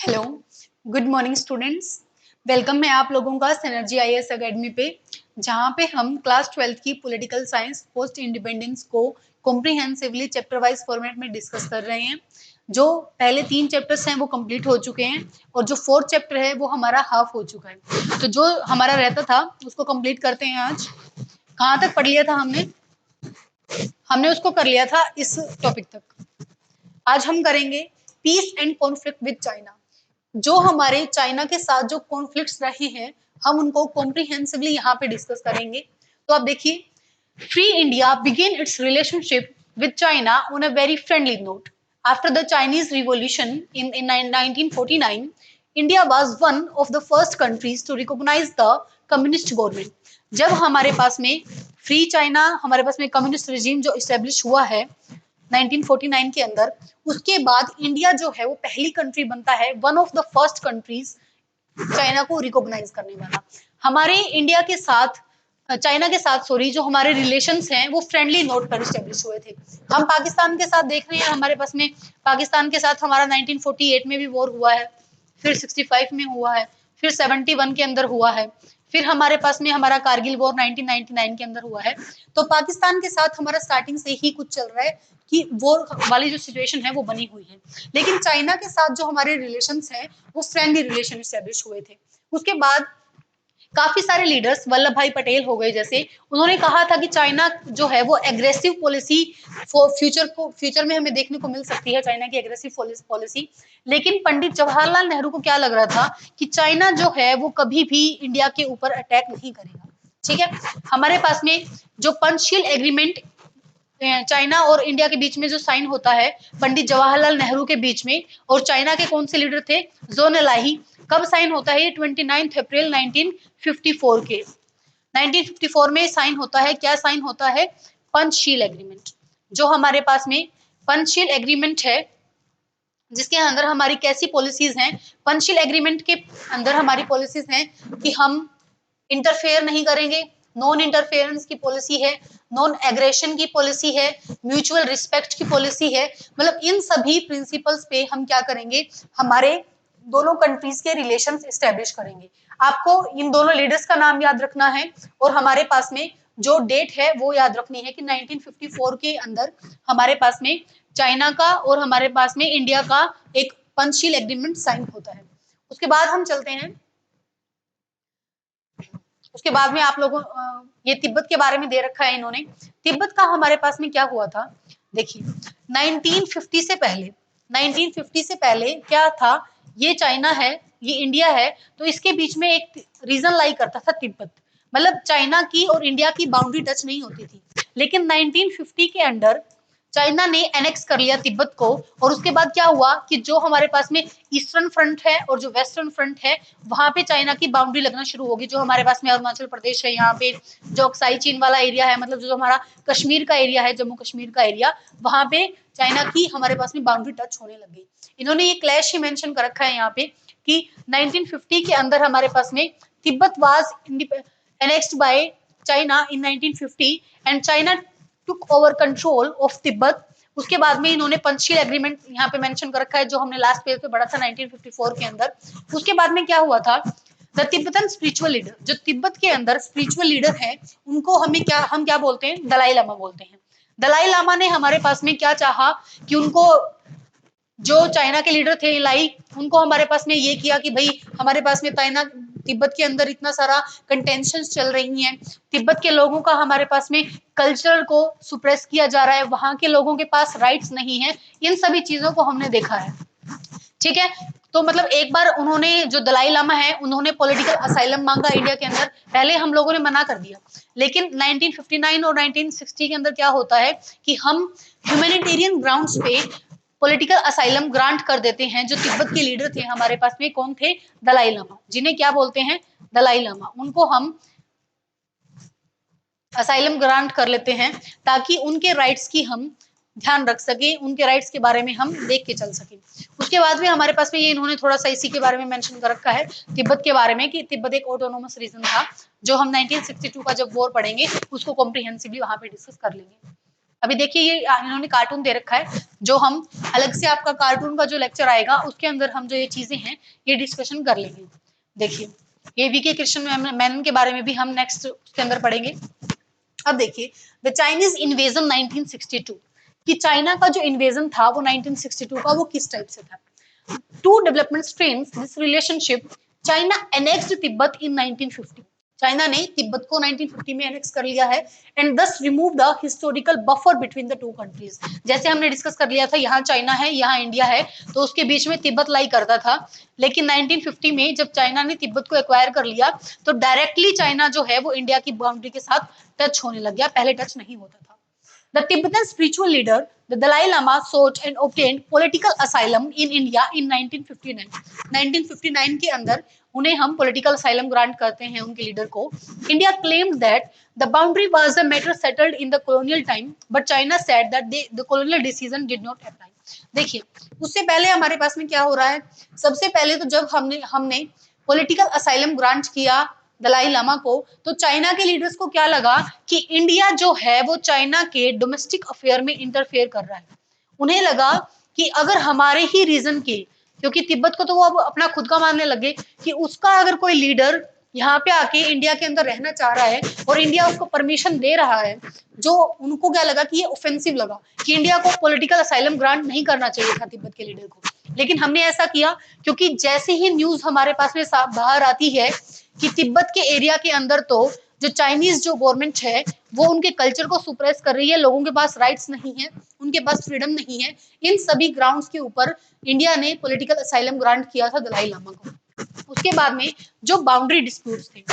Hello, good morning students. Welcome है आप लोगों का सिनर्जी आईएएस एकेडमी पे, जहाँ पे हम क्लास 12th की पॉलिटिकल साइंस पोस्ट इंडिपेंडेंस को कॉम्प्रिहेंसिवली चैप्टर वाइज फॉर्मेट में डिस्कस कर रहे हैं। जो पहले 3 चैप्टर्स हैं वो कंप्लीट हो चुके हैं और जो 4th चैप्टर है वो हमारा हाफ हो चुका है। तो जो हमारा रहता था उसको कंप्लीट करते हैं आज। कहाँ तक पढ़ लिया था हमने उसको कर लिया था इस टॉपिक तक। आज हम करेंगे peace and conflict with China. जो हमारे चाइना के साथ जो कॉन्फ्लिक्ट्स रहे हैं हम उनको कॉम्प्रिहेंसिवली यहाँ पे डिस्कस करेंगे। तो आप देखिए, free India began its relationship with China on a very friendly note after the Chinese revolution in 1949. India was one of the first countries to recognise the communist government. जब हमारे पास में free China, हमारे पास में communist regime जो establish हुआ है 1949 के अंदर, उसके बाद इंडिया जो है वो पहली कंट्री बनता है, one of the first countries China को रिकॉग्नाइज करने वाला। हमारे इंडिया के साथ चाइना के साथ सॉरी जो हमारे रिलेशंस हैं वो फ्रेंडली नोट पर स्टेब्लिश हुए थे। हम पाकिस्तान के साथ देख रहे हैं, हमारे पास में पाकिस्तान के साथ हमारा 1948 में भी वॉर हुआ है, फिर 65 में हुआ है, फिर 71 के अंदर हुआ है, फिर हमारे पास में हमारा कारगिल वॉर 1999 के अंदर हुआ है। तो पाकिस्तान के साथ हमारा स्टार्टिंग से ही कुछ चल रहा है कि वॉर वाली जो सिचुएशन है वो बनी हुई है। लेकिन चाइना के साथ जो हमारे रिलेशंस हैं वो फ्रेंडली रिलेशन स्टैब्लिश हुए थे। उसके बाद काफी सारे लीडर्स, वल्लभ भाई पटेल हो गए जैसे, उन्होंने कहा था कि चाइना जो है वो एग्रेसिव पॉलिसी फ्यूचर में हमें देखने को मिल सकती है, चाइना की एग्रेसिव पॉलिसी। लेकिन पंडित जवाहरलाल नेहरू को क्या लग रहा था कि चाइना जो है वो कभी भी इंडिया के ऊपर अटैक नहीं करेगा। ठीक है, हमारे पास में जो पंचशील एग्रीमेंट चाइना और इंडिया के बीच में जो साइन होता है पंडित जवाहरलाल नेहरू के बीच में, और चाइना के कौन से लीडर थे, जोन एलाही, कब साइन होता है, 29 अप्रैल 1954 के 1954 में साइन होता है। क्या साइन होता है, पंचशील एग्रीमेंट। जो हमारे पास में पंचशील एग्रीमेंट है जिसके अंदर हमारी कैसी पॉलिसीज हैं, पंचशील एग्रीमेंट के अंदर हमारी पॉलिसीज हैं कि हम इंटरफेयर नहीं करेंगे, नॉन इंटरफेरेंस की पॉलिसी है, नॉन एग्रेशन की पॉलिसी है, म्यूचुअल रिस्पेक्ट की पॉलिसी है। मतलब इन सभी प्रिंसिपल्स पे हम क्या करेंगे, हमारे दोनों कंट्रीज के रिलेशंस एस्टेब्लिश करेंगे। आपको इन दोनों लीडर्स का नाम याद रखना है और हमारे पास में जो डेट है वो याद रखनी है कि 1954 के अंदर हमारे पास में चाइना का और हमारे पास में इंडिया का एक पंचशील एग्रीमेंट साइन होता है। उसके बाद हम चलते हैं, उसके बाद में आप लोगों ये तिब्बत के बारे में दे रखा है इन्होंने। तिब्बत का हमारे पास में क्या हुआ था, देखिए 1950 से पहले, 1950 से पहले क्या था, ये चाइना है, ये इंडिया है, तो इसके बीच में एक रीजन लाई करता था तिब्बत। मतलब चाइना की और इंडिया की बाउंड्री टच नहीं होती थी। लेकिन 1950 के अंडर चाइना ने एनेक्स कर लिया तिब्बत को, और उसके बाद क्या हुआ कि जो हमारे पास में ईस्टर्न फ्रंट है और जो वेस्टर्न फ्रंट है वहां पे चाइना की बाउंड्री लगना शुरू होगी। जो हमारे पास में अरुणाचल प्रदेश है, यहाँ पे जो अक्साई चीन वाला एरिया है, मतलब जो हमारा कश्मीर का एरिया है, जम्मू कश्मीर का एरिया, वहां पे चाइना की हमारे पास में बाउंड्री टच होने लग गई। इन्होंने ये क्लैश ही मेंशन कर रखा है यहाँ पे कि 1950 के अंदर हमारे पास में Tibet was annexed by China in 1950 and China took over control of Tibet. उसके बाद में इन्होंने पंचशील एग्रीमेंट यहाँ पे मेंशन कर रखा है जो हमने लास्ट पेज पे पढ़ा था 1954 के अंदर। उसके बाद में क्या हुआ था, द तिब्बतन स्पिरिचुअल लीडर, जो तिब्बत के अंदर स्पिरिचुअल लीडर है उनको हम क्या बोलते हैं, दलाई लामा बोलते हैं। दलाई लामा ने हमारे पास में क्या चाहा कि उनको, जो चाइना के लीडर थे लाई, उनको हमारे पास में ये किया कि भाई हमारे पास में चाइना तिब्बत के अंदर इतना सारा कंटेंशन चल रही हैं, तिब्बत के लोगों का हमारे पास में कल्चर को सुप्रेस किया जा रहा है, वहां के लोगों के पास राइट्स नहीं है, इन सभी चीजों को हमने देखा है। ठीक है, तो मतलब एक बार उन्होंने, जो दलाई लामा है, उन्होंने पॉलिटिकल असाइलम मांगा इंडिया के अंदर। पहले हम लोगों ने मना कर दिया, लेकिन 1959 और 1960 के अंदर क्या होता है कि हम ह्यूमैनिटेरियन ग्राउंड्स पे पॉलिटिकल असाइलम ग्रांट कर देते हैं। जो तिब्बत के लीडर थे हमारे पास में, कौन थे, दलाई लामा, जिन्हें क्या बोलते हैं, दलाई लामा, उनको हम असाइलम ग्रांट कर लेते हैं ताकि उनके राइट्स की हम ध्यान रख सके, उनके राइट्स के बारे में हम देख के चल सके। उसके बाद में हमारे पास में ये इन्होंने थोड़ा सा इसी के बारे में मेंशन कर रखा है तिब्बत के बारे में कि तिब्बत एक ऑटोनोमस रीजन था, जो हम 1962 का जब वॉर पढ़ेंगे उसको कॉम्प्रिहेंसिवली वहां पे डिस्कस कर लेंगे। अभी देखिए ये इन्होंने कार्टून दे रखा है, जो हम अलग से आपका कार्टून का जो लेक्चर आएगा उसके अंदर हम जो ये चीजें हैं ये डिस्कशन कर लेंगे। देखिए ये वीके कृष्ण मेनन के बारे में भी हम नेक्स्ट के अंदर पढ़ेंगे। अब देखिए द चाइनीज इन्वेजन 1962, कि चाइना का जो इन्वेजन था वो 1962 का, वो किस टाइप से था। Two development strains this relationship, China annexed Tibet in 1950, China ने तिब्बत को 1950 में एनेक्स कर लिया है, एंड दस remove the historical buffer between the two countries. जैसे हमने डिस्कस कर लिया था, यहाँ चाइना है यहाँ इंडिया है, तो उसके बीच में तिब्बत लाई करता था, लेकिन 1950 में जब चाइना ने तिब्बत को एक्वायर कर लिया तो डायरेक्टली चाइना जो है वो इंडिया की बाउंड्री के साथ टच होने लग गया, पहले टच नहीं होता था। The Tibetan spiritual leader, the Dalai Lama, sought and obtained political asylum in India in 1959. 1959 के अंदर उन्हें हम political asylum grant करते हैं उनके लीडर को। India claimed that the boundary was a matter settled in the colonial time, but China said that the colonial decision did not apply. देखिए उससे पहले हमारे पास में क्या हो रहा है, सबसे पहले तो जब हमने political asylum grant किया दलाई लामा को, तो चाइना के लीडर्स को क्या लगा कि इंडिया जो है वो चाइना के डोमेस्टिक अफेयर में इंटरफेयर कर रहा है। उन्हें लगा कि अगर हमारे ही रीजन के, क्योंकि तिब्बत को तो वो अब अपना खुद का मानने लगे कि उसका अगर कोई लीडर यहाँ पे आके इंडिया के अंदर रहना चाह रहा है और इंडिया उसको परमिशन दे रहा है, जो उनको क्या लगा कि ये ऑफेंसिव लगा, कि इंडिया को पॉलिटिकल असाइलम ग्रांट नहीं करना चाहिए था तिब्बत के लीडर को। लेकिन हमने ऐसा किया क्योंकि जैसे ही न्यूज हमारे पास में बाहर आती है कि तिब्बत के एरिया के अंदर तो जो चाइनीज जो गवर्नमेंट है वो उनके कल्चर को सुप्रेस कर रही है, लोगों के पास राइट्स नहीं है, उनके पास फ्रीडम नहीं है, इन सभी ग्राउंड्स के ऊपर इंडिया ने पॉलिटिकल असाइलम ग्रांट किया था दलाई लामा को। उसके बाद में जो बाउंड्री डिस्प्यूट्स थे,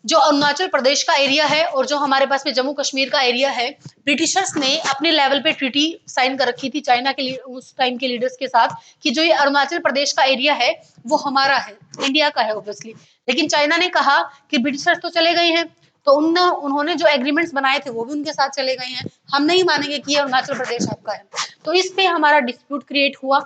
जो अरुणाचल प्रदेश का एरिया है और जो हमारे पास में जम्मू कश्मीर का एरिया है, ब्रिटिशर्स ने अपने लेवल पे ट्रीटी साइन कर रखी थी चाइना के उस टाइम के लीडर्स के साथ कि जो ये अरुणाचल प्रदेश का एरिया है वो हमारा है, इंडिया का है ऑब्वियसली। लेकिन चाइना ने कहा कि ब्रिटिशर्स तो चले गए हैं, तो उन्होंने जो एग्रीमेंट्स बनाए थे वो भी उनके साथ चले गए हैं, हम नहीं मानेंगे कि अरुणाचल प्रदेश आपका है। तो इस पे हमारा डिस्प्यूट क्रिएट हुआ।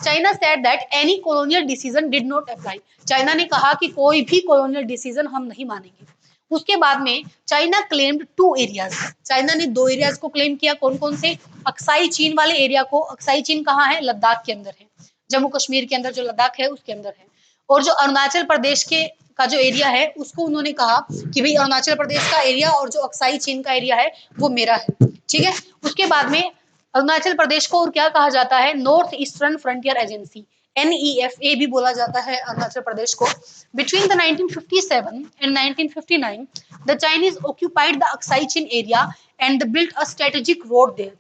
China said that any colonial decision did not apply, China ने कहा कि कोई भी कॉलोनियल डिसीजन हम नहीं मानेंगे। उसके बाद में China claimed two areas, China ने दो एरियाज को क्लेम किया, कौन कौन से, अक्साई चीन वाले एरिया को, अक्साई चीन कहाँ है, लद्दाख के अंदर है, जम्मू कश्मीर के अंदर जो लद्दाख है उसके अंदर है, और जो अरुणाचल प्रदेश के का जो एरिया है उसको उन्होंने कहा कि भाई अरुणाचल प्रदेश का एरिया और जो अक्साई चीन का एरिया है वो मेरा है, ठीक है। उसके बाद में अरुणाचल प्रदेश को और क्या कहा जाता है, north eastern frontier agency, NEFA भी बोला जाता है अरुणाचल प्रदेश को। Between the 1957 and 1959 the Chinese occupied the Aksai Chin area and built a strategic road there.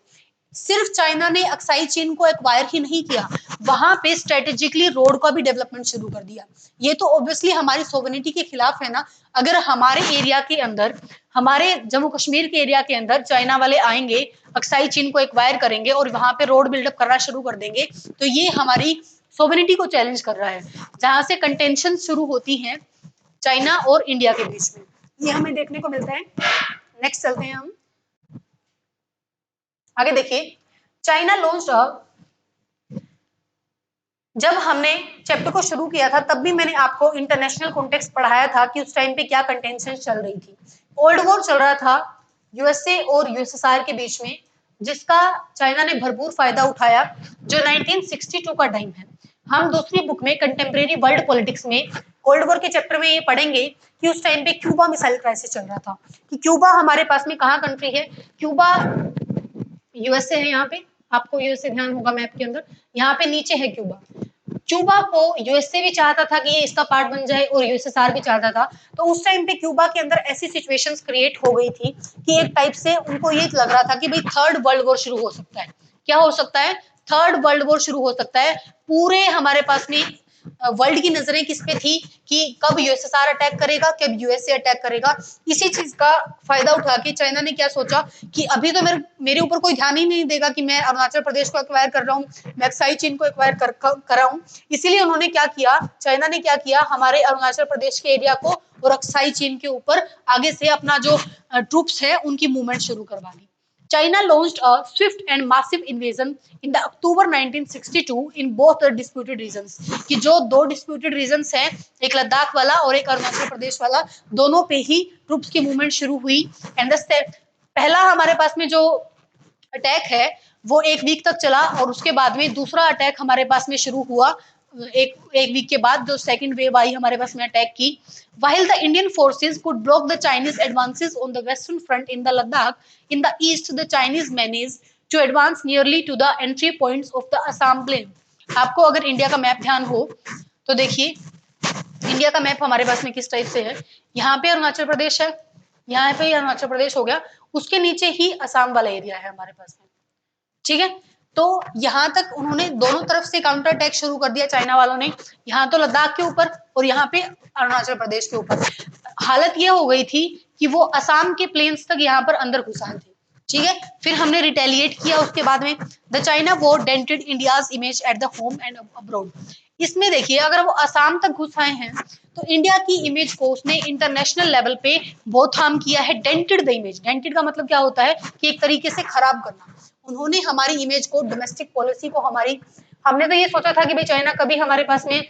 सिर्फ चाइना ने अक्साई चीन को एक्वायर ही नहीं किया, वहां पे स्ट्रेटेजिकली रोड का भी डेवलपमेंट शुरू कर दिया। ये तो ऑब्वियसली हमारी सोवरेनिटी के खिलाफ है ना, अगर हमारे एरिया के अंदर, हमारे जम्मू कश्मीर के एरिया के अंदर चाइना वाले आएंगे, अक्साई चीन को एक्वायर करेंगे और वहां पे रोड बिल्डअप करना शुरू कर देंगे, तो ये हमारी सोवरेनिटी को चैलेंज कर रहा है, जहां से कंटेंशन शुरू होती है चाइना और इंडिया के बीच में, ये हमें देखने को मिलता है। नेक्स्ट चलते हैं हम आगे। देखिए चाइना लॉन्च्ड, जब हमने चैप्टर को शुरू किया था तब भी मैंने आपको इंटरनेशनल कॉन्टेक्स्ट पढ़ाया था कि उस टाइम पे क्या कंटेंशन चल रही थी। कोल्ड वॉर चल रहा था यूएसए और यूएसएसआर के बीच में, जिसका चाइना ने भरपूर फायदा उठाया, जो 1962 का टाइम है। हम दूसरी बुक में कंटेम्प्रेरी वर्ल्ड पॉलिटिक्स में कोल्ड वॉर के चैप्टर में ये पढ़ेंगे कि उस टाइम पे क्यूबा मिसाइल क्राइसिस चल रहा था, कि क्यूबा हमारे पास में कहाँ कंट्री है, क्यूबा यूएसए है, यहाँ पे आपको यूएसए ध्यान होगा मैप के अंदर, यहाँ पे नीचे है क्यूबा। क्यूबा को यूएसए भी चाहता था कि ये इसका पार्ट बन जाए और यूएसएसआर भी चाहता था, तो उस टाइम पे क्यूबा के अंदर ऐसी सिचुएशंस क्रिएट हो गई थी कि एक टाइप से उनको ये लग रहा था कि भाई थर्ड वर्ल्ड वॉर शुरू हो सकता है। क्या हो सकता है, थर्ड वर्ल्ड वॉर शुरू हो सकता है। पूरे हमारे पास में वर्ल्ड की नजरें किस पे थी कि कब यूएसएसआर अटैक करेगा, कब यूएसए अटैक करेगा। इसी चीज का फायदा उठा के चाइना ने क्या सोचा कि अभी तो मेरे ऊपर कोई ध्यान ही नहीं देगा कि मैं अरुणाचल प्रदेश को एक्वायर कर रहा हूँ, मैं अक्साई चीन को एक्वायर कर रहा हूँ। इसीलिए उन्होंने क्या किया, चाइना ने क्या किया, हमारे अरुणाचल प्रदेश के एरिया को और अक्साई चीन के ऊपर आगे से अपना जो ट्रूप्स है उनकी मूवमेंट शुरू करवा दी। China launched a swift and massive invasion in the October 1962 in both the disputed regions, कि जो दो disputed regions हैं, एक लद्दाख वाला और एक अरुणाचल प्रदेश वाला, दोनों पे ही ट्रूप्स की मूवमेंट शुरू हुई। एंड पहला हमारे पास में जो अटैक है वो 1 वीक तक चला और उसके बाद में दूसरा अटैक हमारे पास में शुरू हुआ एक वीक के बाद, जो सेकंड वेव आई हमारे पास में अटैक की। While the Indian forces could block the Chinese advances on the western front in the Ladakh, in the east the Chinese managed to advance nearly to the entry points of the Assam plain। आपको अगर India का map ध्यान हो तो देखिए, India का map हमारे पास में किस टाइप से है। यहाँ पे अरुणाचल प्रदेश है, यहाँ पे अरुणाचल प्रदेश हो गया, उसके नीचे ही असम वाला एरिया है हमारे पास में, ठीक है। तो यहाँ तक उन्होंने दोनों तरफ से काउंटर अटैक शुरू कर दिया चाइना वालों ने, यहाँ तो लद्दाख के ऊपर और यहाँ पे अरुणाचल प्रदेश के ऊपर। हालत ये हो गई थी कि वो असम के प्लेन्स तक यहाँ पर अंदर घुसा थे, ठीक है। फिर हमने रिटेलिएट किया उसके बाद में। The China war dented India's image at the home and abroad. इसमें देखिए, अगर वो असम तक घुस आए हैं तो इंडिया की इमेज को उसने इंटरनेशनल लेवल पे बहुत हार्म किया है। डेंटेड द इमेज, डेंटेड का मतलब क्या होता है कि एक तरीके से खराब करना। उन्होंने हमारी इमेज को, डोमेस्टिक पॉलिसी को हमारी, हमने तो ये सोचा था कि भाई चाइना कभी हमारे पास में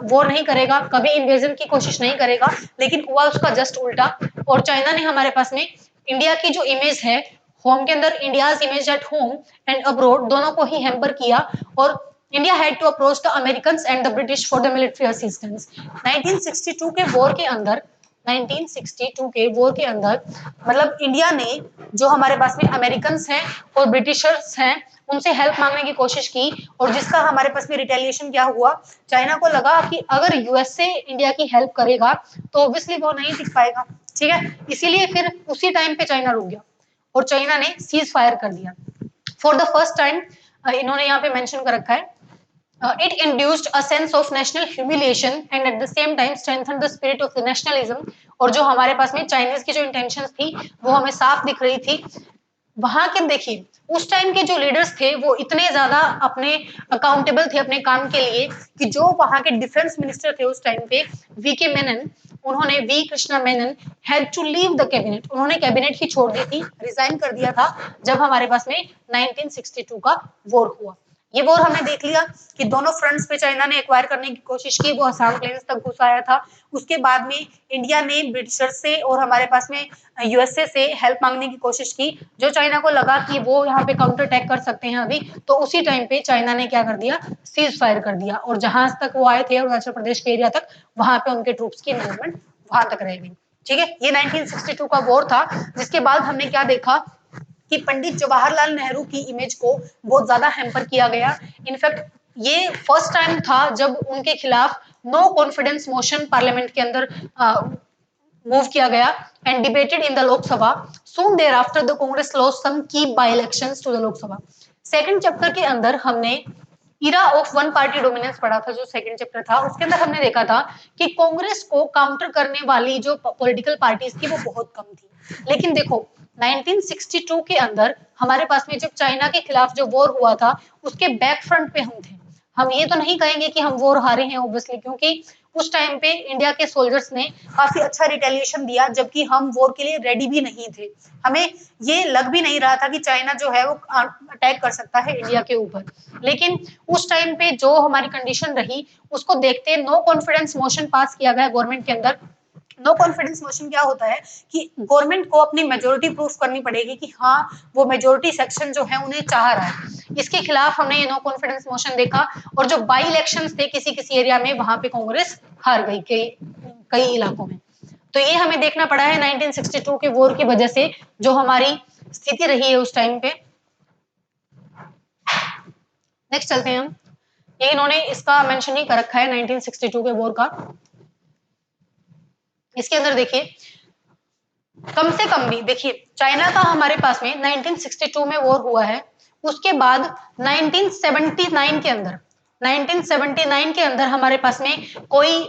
वॉर नहीं करेगा, कभी इन्वेजन की कोशिश नहीं करेगा, लेकिन हुआ उसका जस्ट उल्टा। और चाइना ने हमारे पास में इंडिया की जो इमेज है होम के अंदर, India's image at home and abroad, दोनों को ही हैम्पर किया। और India had to approach the Americans and the British for the military assistance. 1962 के वॉर के अंदर, 1962 के वॉर के अंदर मतलब इंडिया ने जो हमारे पास में अमेरिकन्स हैं और ब्रिटिशर्स हैं उनसे हेल्प मांगने की कोशिश की, और जिसका हमारे पास में रिटेलिएशन क्या हुआ, चाइना को लगा कि अगर यूएसए इंडिया की हेल्प करेगा तो ऑब्वियसली वो नहीं टिक पाएगा, ठीक है। इसीलिए फिर उसी टाइम पे चाइना रुक गया और चाइना ने सीज फायर कर दिया फॉर द फर्स्ट टाइम। इन्होंने यहाँ पे मेंशन कर रखा है, it induced a sense of national humiliation and at the same time strengthened the spirit of the nationalism। और जो हमारे पास में चाइनीज की जो इंटेंशंस थी वो हमें साफ दिख रही थी। वहां के देखिए, उस टाइम के जो लीडर्स थे वो इतने ज्यादा अपने अकाउंटेबल थे अपने काम के लिए कि जो वहां के डिफेंस मिनिस्टर थे उस टाइम पे, वी के मेनन, उन्होंने, V Krishna Menon, had to leave the cabinet. उन्होंने कैबिनेट ही छोड़ दी थी, रिजाइन कर दिया था जब हमारे पास में 1962 का वॉर हुआ। ये वॉर हमने देख लिया कि दोनों फ्रंट्स पे चाइना ने एक्वायर करने की कोशिश की, वो असम प्लेन्स तक घुस आया था। उसके बाद में इंडिया ने ब्रिटिशर्स से और हमारे पास में यूएसए से हेल्प मांगने की कोशिश की। जो चाइना को लगा कि वो यहाँ पे काउंटर अटैक कर सकते हैं अभी, तो उसी टाइम पे चाइना ने क्या कर दिया, सीज फायर कर दिया। और जहां तक वो आए थे अरुणाचल प्रदेश के एरिया तक, वहां पे उनके ट्रूप्स की मैनेजमेंट वहां तक रह गई, ठीक है। ये 1962 का वॉर था, जिसके बाद हमने क्या देखा कि पंडित जवाहरलाल नेहरू की इमेज को बहुत ज्यादा हैम्पर किया गया। इनफैक्ट ये फर्स्ट टाइम था जब उनके खिलाफ नो कॉन्फिडेंस मोशन पार्लियामेंट के अंदर मूव किया गया and debated in the Lok Sabha. Soon there after the Congress lost some key by elections to the Lok Sabha. Second chapter के अंदर हमने era of one party dominance पढ़ा था, जो सेकंड चैप्टर था उसके अंदर हमने देखा था कि कांग्रेस को काउंटर करने वाली जो पॉलिटिकल पार्टीज थी वो बहुत कम थी। लेकिन देखो 1962 के अंदर हमारे पास में जब चाइना के खिलाफ जो वॉर हुआ था उसके बैक फ्रंट पे हम थे। हम ये तो नहीं कहेंगे कि हम वॉर हारे हैं ऑब्वियसली, क्योंकि उस टाइम पे इंडिया के सोल्जर्स ने काफी अच्छा रिटेलिएशन दिया, जबकि हम वॉर के लिए रेडी भी नहीं थे। हमें ये लग भी नहीं रहा था कि चाइना जो है वो अटैक कर सकता है इंडिया के ऊपर। लेकिन उस टाइम पे जो हमारी कंडीशन रही उसको देखते नो कॉन्फिडेंस मोशन पास किया गया गवर्नमेंट के अंदर। नो कॉन्फिडेंस मोशन क्या होता है कि गवर्नमेंट को अपनी मेजोरिटी प्रूफ करनी पड़ेगी कि हाँ वो मेजोरिटी सेक्शन जो है उन्हें चाह रहा है। इसके खिलाफ हमने ये नो कॉन्फिडेंस मोशन देखा, और जो बाई इलेक्शंस थे किसी किसी एरिया में वहां पे कांग्रेस हार गई कई इलाकों में। तो ये हमें देखना पड़ा है 1962 के वॉर की वजह से जो हमारी स्थिति रही है उस टाइम पे। नेक्स्ट चलते हैं हम। ये इन्होंने इसका मेंशन ही कर रखा है 1962 के वॉर का। इसके अंदर देखिए, कम से कम भी देखिए, चाइना का हमारे पास में 1962 में वॉर हुआ है। उसके बाद 1979 के अंदर, 1979 के अंदर हमारे पास में कोई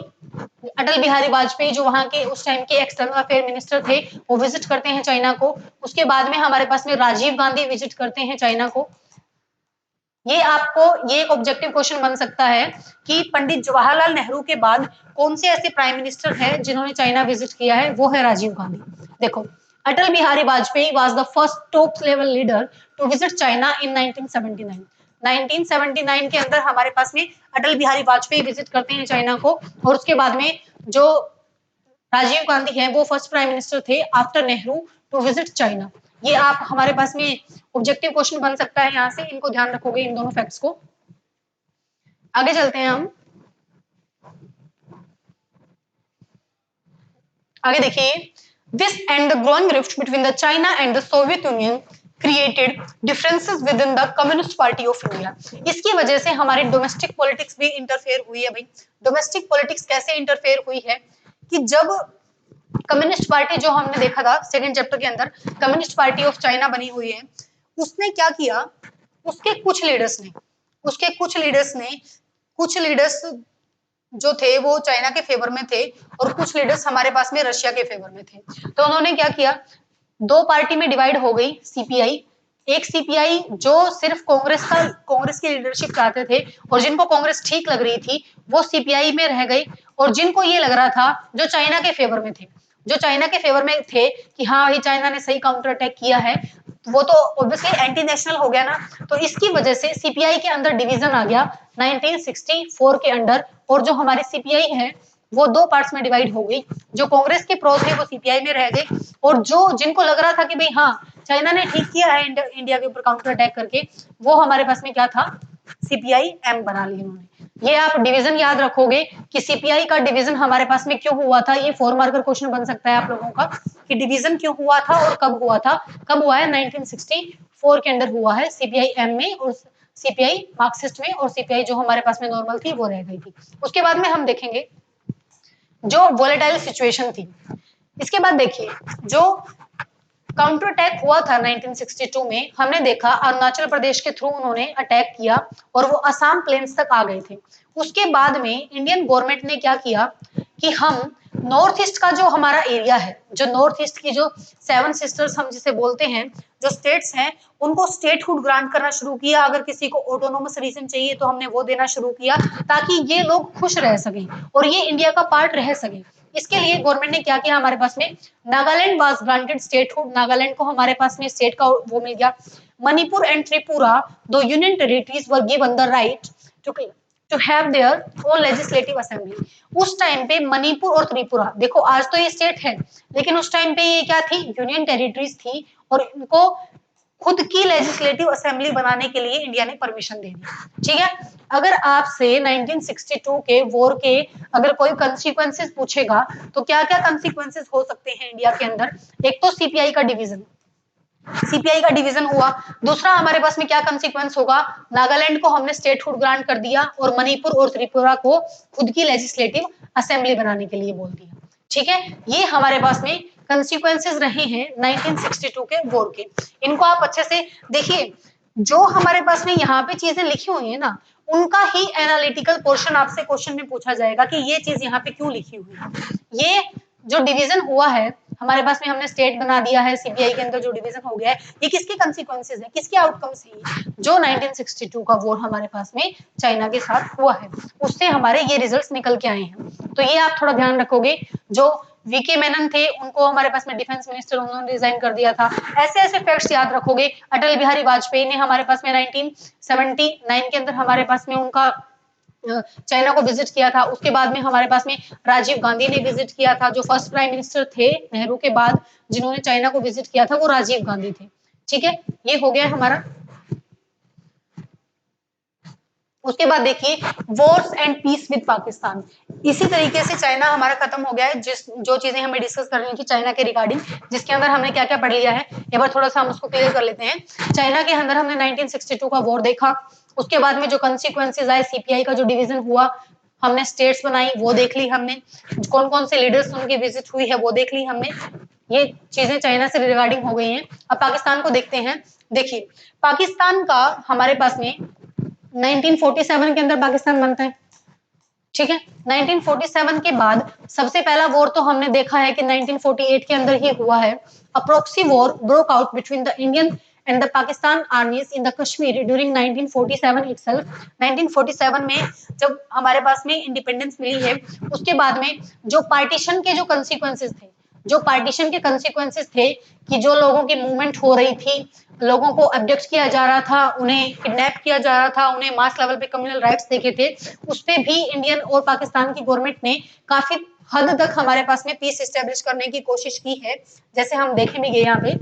अटल बिहारी वाजपेयी जो वहां के उस टाइम के एक्सटर्नल अफेयर मिनिस्टर थे वो विजिट करते हैं चाइना को। उसके बाद में हमारे पास में राजीव गांधी विजिट करते हैं चाइना को। ये आपको ये एक ऑब्जेक्टिव क्वेश्चन बन सकता है कि पंडित जवाहरलाल नेहरू के बाद कौन से ऐसे प्राइम मिनिस्टर हैं जिन्होंने चाइना विजिट किया है, वो है राजीव गांधी। देखो, Atal Bihari Vajpayee was the first top level leader to visit China in 1979। 1979 के अंदर हमारे पास में अटल बिहारी वाजपेयी विजिट करते हैं चाइना को, और उसके बाद में जो राजीव गांधी हैं वो फर्स्ट प्राइम मिनिस्टर थे after Nehru to visit China. ये आप हमारे पास में ऑब्जेक्टिव क्वेश्चन बन सकता है यहाँ से, इनको ध्यान रखोगे इन दोनों फैक्ट्स को। आगे चलते हैं हम। आगे देखिए, this and the growing rift between the China and the Soviet union created differences with in the communist party of India. इसकी वजह से हमारी डोमेस्टिक पॉलिटिक्स भी इंटरफेयर हुई है भाई। डोमेस्टिक पॉलिटिक्स कैसे इंटरफेयर हुई है कि जब कम्युनिस्ट पार्टी जो हमने देखा था सेकंड चैप्टर के अंदर, कम्युनिस्ट पार्टी ऑफ चाइना बनी हुई है, उसने क्या किया, उसके कुछ लीडर्स जो थे वो चाइना के फेवर में थे और कुछ लीडर्स हमारे पास में रशिया के फेवर में थे। तो उन्होंने क्या किया, दो पार्टी में डिवाइड हो गई सीपीआई। एक सीपीआई जो सिर्फ कांग्रेस की लीडरशिप चाहते थे और जिनको कांग्रेस ठीक लग रही थी वो सीपीआई में रह गई, और जिनको ये लग रहा था जो चाइना के फेवर में थे, जो चाइना के फेवर में थे कि हाँ भाई चाइना ने सही काउंटर अटैक किया है, वो तो ऑब्वियसली एंटी नेशनल हो गया ना। तो इसकी वजह से सीपीआई के अंदर डिवीजन आ गया 1964 के अंडर, और जो हमारी सीपीआई है वो दो पार्ट्स में डिवाइड हो गई। जो कांग्रेस के प्रो थे वो सीपीआई में रह गए, और जो जिनको लग रहा था कि भाई हाँ चाइना ने ठीक किया है इंडिया के ऊपर काउंटर अटैक करके, वो हमारे पास में क्या था, सीपीआई एम बना ली उन्होंने। ये आप डिवीजन याद रखोगे कि सीपीआई का डिवीजन हमारे पास में क्यों हुआ था। ये 4 मार्कर क्वेश्चन बन सकता है आप लोगों का कि डिवीजन क्यों हुआ था और कब हुआ था। कब हुआ है, 1964 के अंदर हुआ है, सीपीआई एम में और सीपीआई मार्क्सिस्ट में, और सीपीआई जो हमारे पास में नॉर्मल थी वो रह गई थी। उसके बाद में हम देखेंगे जो वोलेटाइल सिचुएशन थी। इसके बाद देखिए जो काउंटर अटैक हुआ था 1962 में, हमने देखा अरुणाचल प्रदेश के थ्रू उन्होंने अटैक किया और वो असम प्लेन्स तक आ गए थे। उसके बाद में इंडियन गवर्नमेंट ने क्या किया कि हम नॉर्थ ईस्ट का जो हमारा एरिया है, जो नॉर्थ ईस्ट की जो 7 सिस्टर्स हम जिसे बोलते हैं, जो स्टेट्स हैं, उनको स्टेटहुड ग्रांट करना शुरू किया। अगर किसी को ऑटोनोमस रीजन चाहिए तो हमने वो देना शुरू किया ताकि ये लोग खुश रह सकें और ये इंडिया का पार्ट रह सके। इसके लिए गवर्नमेंट ने क्या किया, हमारे पास में Nagaland was granted statehood, Nagaland को हमारे पास में स्टेट का वो मिल गया। मणिपुर एंड त्रिपुरा दो union territories were given the right to have their own legislative assembly. उस टाइम पे मणिपुर और त्रिपुरा, देखो आज तो ये स्टेट है लेकिन उस टाइम पे ये क्या थी, यूनियन टेरिटरीज थी, और इनको खुद की लेजिस्लेटिव असेंबली बनाने के लिए इंडिया ने परमिशन दे दी। ठीक है, अगर आपसे 1962 के वॉर के अगर कोई कंसीक्वेंसेस पूछेगा तो क्या क्या कंसीक्वेंसेस हो सकते हैं इंडिया के अंदर। एक तो सीपीआई का डिवीजन हुआ। दूसरा हमारे पास में क्या कंसीक्वेंस होगा, नागालैंड को हमने स्टेटहुड ग्रांट कर दिया और मणिपुर और त्रिपुरा को खुद की लेजिस्लेटिव असेंबली बनाने के लिए बोल दिया। ठीक है, ये हमारे पास में कंसीक्वेंसेस रहे हैं 1962 के वॉर के। इनको आप अच्छे से देखिए, जो हमारे पास में यहाँ पे चीजें लिखी हुई है ना, उनका ही एनालिटिकल पोर्शन आपसे क्वेश्चन में पूछा जाएगा कि ये चीज यहाँ पे क्यों लिखी हुई है। ये जो डिवीजन हुआ है हमारे पास में, हमने स्टेट बना दिया है, सीपीआई के अंदर जो डिवीजन हो गया है, ये किसके कंसीक्वेंसेस है, किसके आउटकम्स है, जो 1962 का वॉर हमारे पास में चाइना के साथ हुआ है, उससे हमारे ये रिजल्ट्स निकल के आए हैं। तो ये आप थोड़ा ध्यान रखोगे। जो वीके मेनन थे उनको हमारे पास में डिफेंस मिनिस्टर, उन्होंने रिजाइन कर दिया था। ऐसे ऐसे फैक्ट्स याद रखोगे। अटल बिहारी वाजपेयी ने हमारे पास में 1979 के अंदर हमारे पास में उनका चाइना को विजिट किया था। उसके बाद में हमारे पास में राजीव गांधी ने विजिट किया था। जो फर्स्ट प्राइम मिनिस्टर थे नेहरू के बाद जिन्होंने चाइना को विजिट किया था वो राजीव गांधी थे। ठीक है, ये हो गया हमारा। उसके बाद देखिए Wars and peace with Pakistan. इसी तरीके से चाइना हमारा खत्म हो गया है। जो चीजें हमें डिस्कस करनी थी चाइना के रिगार्डिंग, जिसके अंदर हमने क्या क्या पढ़ लिया है, एक बार थोड़ा सा हम उसको क्लियर कर लेते हैं। चाइना के अंदर हमने 1962 का वॉर देखा। उसके बाद में जो कंसिक्वेंसेज आए, सीपीआई का जो डिवीजन हुआ, हमने स्टेट्स बनाई वो देख ली हमने, कौन कौन से लीडर्स उनकी विजिट हुई है वो देख ली हमने। ये चीजें चाइना से रिगार्डिंग हो गई हैं। अब पाकिस्तान को देखते हैं। देखिए पाकिस्तान का हमारे पास में 1947 के अंदर पाकिस्तान बनता है। ठीक है, 1947 के बाद सबसे पहला वॉर तो हमने देखा है कि 1948 के अंदर ही हुआ है। A proxy war broke out between the Indian and the Pakistan आर्मीज in the Kashmir during 1947 itself. 1947 में जब हमारे पास में इंडिपेंडेंस मिली है, उसके बाद में जो पार्टीशन के जो कंसिक्वेंसेस थे, जो पार्टीशन के कंसिक्वेंसेस थे कि जो लोगों की मूवमेंट हो रही थी, लोगों को अब्डक्ट किया जा रहा था, उन्हें किडनैप किया जा रहा था, उन्हें मास लेवल पे कम्युनल राइट्स देखे थे, उस पे भी इंडियन और पाकिस्तान की गवर्नमेंट ने काफी हद तक हमारे पास में पीस एस्टेब्लिश करने की कोशिश की है। जैसे हम देखेंगे यहाँ पे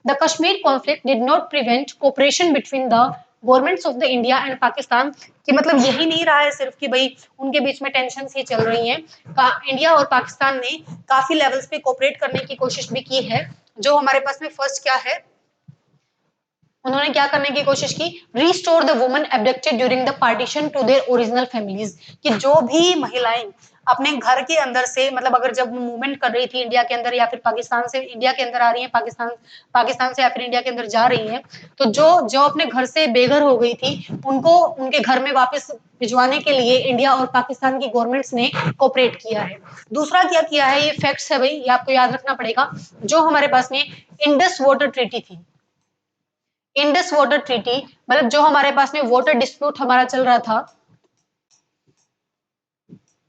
the Kashmir conflict did not prevent cooperation between the governments of the India and Pakistan, कि मतलब यही नहीं रहा है सिर्फ कि भाई उनके बीच में टेंशन ही चल रही हैं, इंडिया और पाकिस्तान ने काफी लेवल्स पे कोऑपरेट करने की कोशिश भी की है। जो हमारे पास में फर्स्ट क्या है, उन्होंने क्या करने की कोशिश की, restore the women abducted during the partition to their original families, कि जो भी महिलाएं अपने घर के अंदर से, मतलब अगर जब मूवमेंट कर रही थी इंडिया के अंदर या फिर पाकिस्तान से इंडिया के अंदर आ रही है, पाकिस्तान से या फिर इंडिया के अंदर जा रही हैं, तो जो जो अपने घर से बेघर हो गई थी उनको उनके घर में वापस भिजवाने के लिए इंडिया और पाकिस्तान की गवर्नमेंट्स ने कोऑपरेट किया है। दूसरा क्या किया है, ये फैक्ट्स है भाई, ये आपको याद रखना पड़ेगा। जो हमारे पास में इंडस वाटर ट्रीटी थी, इंडस वाटर ट्रीटी, मतलब जो हमारे पास में वाटर डिस्प्यूट हमारा चल रहा था,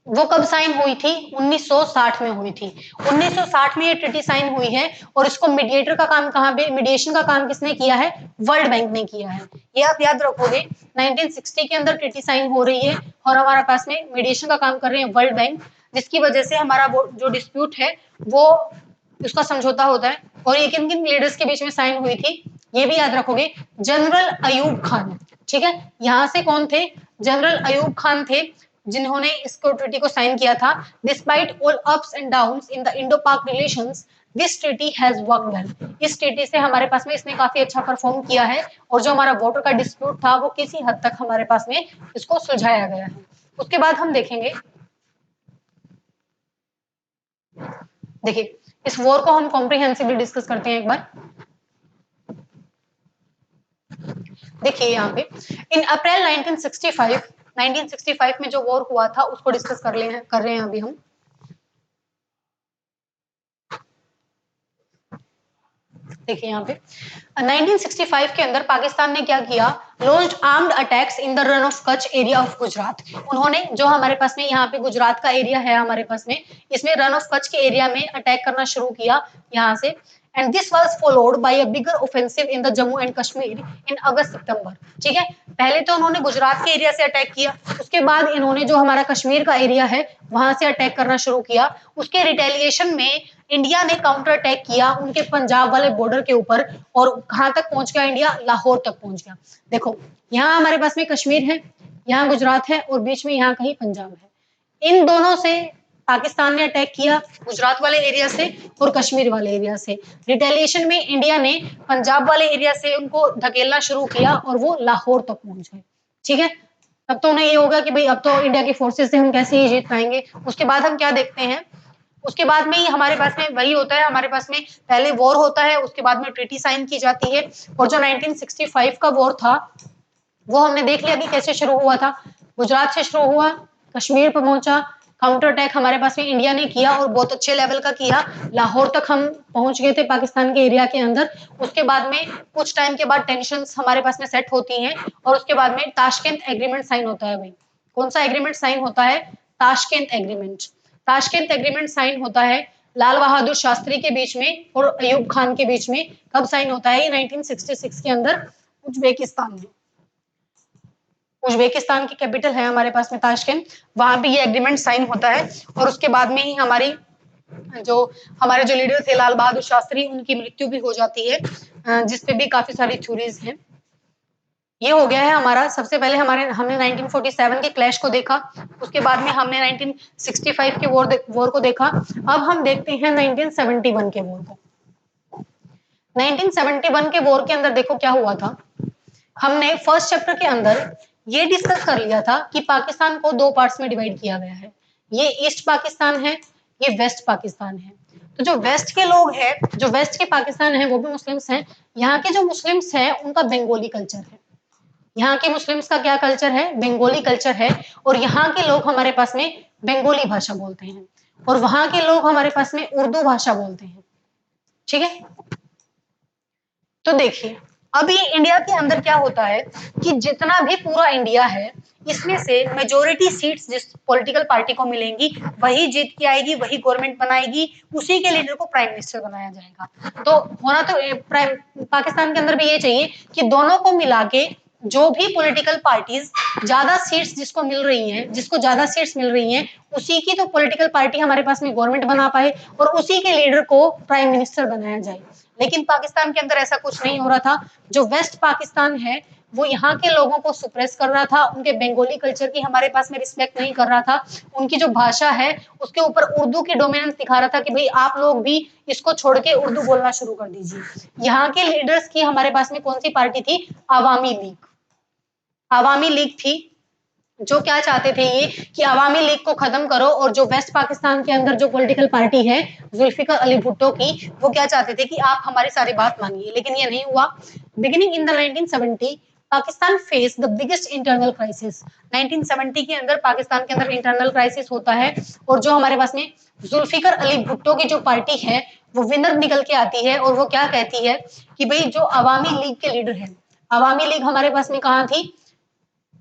वो कब साइन हुई थी, 1960 में हुई थी। 1960 में ये ट्रीटी साइन हुई है और इसको मीडिएटर का काम कहाँ पे, मीडिएशन का काम किसने किया है, वर्ल्ड बैंक ने किया है। ये आप याद रखोगे, 1960 के अंदर ट्रीटी साइन हो रही है और हमारे पास में मीडिएशन का काम कर रहे हैं वर्ल्ड बैंक, जिसकी वजह से हमारा वो जो डिस्प्यूट है वो उसका समझौता होता है। और ये किन किन लीडर्स के बीच में साइन हुई थी, ये भी याद रखोगे, जनरल अयूब खान, ठीक है, यहां से कौन थे, जनरल अयूब खान थे जिन्होंने इस ट्रीटी को साइन किया था। Despite all ups and downs in the Indo Pak relations, this treaty has worked well, इस ट्रीटी से हमारे पास में इसने काफी अच्छा परफॉर्म किया है और जो हमारा वाटर का डिस्प्यूट था वो किसी हद तक हमारे पास में इसको सुलझाया गया है। उसके बाद हम देखेंगे, देखिए इस वॉर को हम कॉम्प्रिहेंसिवली डिस्कस करते हैं एक बार। देखिए यहाँ पे इन अप्रैल 1965 में जो वॉर हुआ था उसको डिस्कस कर रहे हैं अभी हम। देखिए यहाँ पे 1965 के अंदर पाकिस्तान ने क्या किया, launched armed attacks in the run of Kutch area of Gujarat. उन्होंने जो हमारे पास में यहाँ पे गुजरात का एरिया है हमारे पास में, इसमें रन ऑफ कच्छ के एरिया में अटैक करना शुरू किया यहाँ से। And this was followed by a bigger offensive in the Jammu and Kashmir in अगस्त सितंबर। ठीक है, पहले तो उन्होंने गुजरात के एरिया से अटैक किया, उसके बाद इन्होंने जो हमारा कश्मीर का एरिया है वहां से अटैक करना शुरू किया। उसके रिटेलिएशन में इंडिया ने काउंटर अटैक किया उनके पंजाब वाले बॉर्डर के ऊपर, और कहां तक पहुंच गया इंडिया, लाहौर तक पहुंच गया। देखो यहाँ हमारे पास में कश्मीर है, यहाँ गुजरात है और बीच में यहाँ कहीं पंजाब है। इन दोनों से पाकिस्तान ने अटैक किया, गुजरात वाले एरिया से और कश्मीर वाले एरिया से। रिटेलिएशन में इंडिया ने पंजाब वाले एरिया से उनको धकेलना शुरू किया और वो लाहौर तक पहुंच गए। ठीक है, तब तो उन्हें ये होगा कि भाई अब तो इंडिया की फोर्सेस से हम कैसे ही जीत पाएंगे। उसके बाद हम क्या देखते हैं, उसके बाद में ही हमारे पास में वही होता है, हमारे पास में पहले वॉर होता है, उसके बाद में ट्रीटी साइन की जाती है। और जो 1965 का वॉर था वो हमने देख लिया कि कैसे शुरू हुआ था, गुजरात से शुरू हुआ, कश्मीर पर पहुंचा, काउंटर अटैक हमारे पास में इंडिया ने किया और बहुत अच्छे लेवल का किया, लाहौर तक हम पहुंच गए थे पाकिस्तान के एरिया के अंदर। उसके बाद में कुछ टाइम के बाद टेंशन हमारे पास में सेट होती हैं और उसके बाद में ताशकंद एग्रीमेंट साइन होता है। भाई कौन सा एग्रीमेंट साइन होता है, Tashkent agreement. Tashkent agreement sign होता है लाल बहादुर शास्त्री के बीच में और अयूब खान के बीच में। कब साइन होता है, 1966 के अंदर उज्बेकिस्तान में। उज्बेकिस्तान की कैपिटल है हमारे पास में ताशकंद, वहां पे ये एग्रीमेंट साइन होता है। और उसके बाद में ही हमारे जो लीडर थे लाल बहादुर शास्त्री, उनकी मृत्यु भी हो जाती है, जिसपे भी काफी सारी थ्योरीज हैं। ये हो गया है हमारा, सबसे पहले हमने 1947 के क्लैश को देखा, उसके बाद में हमने 1965 के वॉर को देखा। अब हम देखते हैं 1971 के वॉर को। 1971 के वॉर के अंदर देखो क्या हुआ था, हमने फर्स्ट चैप्टर के अंदर ये डिस्कस कर लिया था कि पाकिस्तान को दो पार्ट्स में डिवाइड किया गया है, ये ईस्ट पाकिस्तान है, ये वेस्ट पाकिस्तान है। तो जो वेस्ट के लोग हैं, जो वेस्ट के पाकिस्तान है वो भी मुस्लिम्स हैं, यहाँ के जो मुस्लिम्स हैं उनका बंगाली कल्चर है। यहाँ के मुस्लिम्स का क्या कल्चर है, बंगाली कल्चर है। और यहाँ के लोग हमारे पास में बंगाली भाषा बोलते हैं और वहां के लोग हमारे पास में उर्दू भाषा बोलते हैं। ठीक है, तो देखिए अभी इंडिया के अंदर क्या होता है कि जितना भी पूरा इंडिया है इसमें से मेजोरिटी सीट्स जिस पॉलिटिकल पार्टी को मिलेंगी वही जीत के आएगी, वही गवर्नमेंट बनाएगी, उसी के लीडर को प्राइम मिनिस्टर बनाया जाएगा। तो होना तो पाकिस्तान के अंदर भी ये चाहिए कि दोनों को मिला के जो भी पॉलिटिकल पार्टीज ज्यादा सीट्स जिसको मिल रही हैं, जिसको ज्यादा सीट्स मिल रही हैं, उसी की तो पॉलिटिकल पार्टी हमारे पास में गवर्नमेंट बना पाए और उसी के लीडर को प्राइम मिनिस्टर बनाया जाए। लेकिन पाकिस्तान के अंदर ऐसा कुछ नहीं हो रहा था। जो वेस्ट पाकिस्तान है वो यहाँ के लोगों को सुप्रेस कर रहा था, उनके बंगाली कल्चर की हमारे पास में रिस्पेक्ट नहीं कर रहा था, उनकी जो भाषा है उसके ऊपर उर्दू की डोमिनेंस दिखा रहा था कि भाई आप लोग भी इसको छोड़ के उर्दू बोलना शुरू कर दीजिए। यहाँ के लीडर्स की हमारे पास में कौन सी पार्टी थी? आवामी लीग। आवामी लीग थी जो क्या चाहते थे ये कि आवामी लीग को खत्म करो, और जो वेस्ट पाकिस्तान के अंदर जो पॉलिटिकल पार्टी है जुल्फिकार अली भुट्टो की, वो क्या चाहते थे कि आप हमारी सारी बात मानिए, लेकिन ये नहीं हुआ। Beginning in the 1970 Pakistan face the biggest internal crisis. 1970 के अंदर पाकिस्तान के अंदर इंटरनल क्राइसिस होता है, और जो हमारे पास में जुल्फिकार अली भुट्टो की जो पार्टी है वो विनर निकल के आती है, और वो क्या कहती है कि भाई जो अवामी लीग के लीडर है, अवामी लीग हमारे पास में कहाँ थी?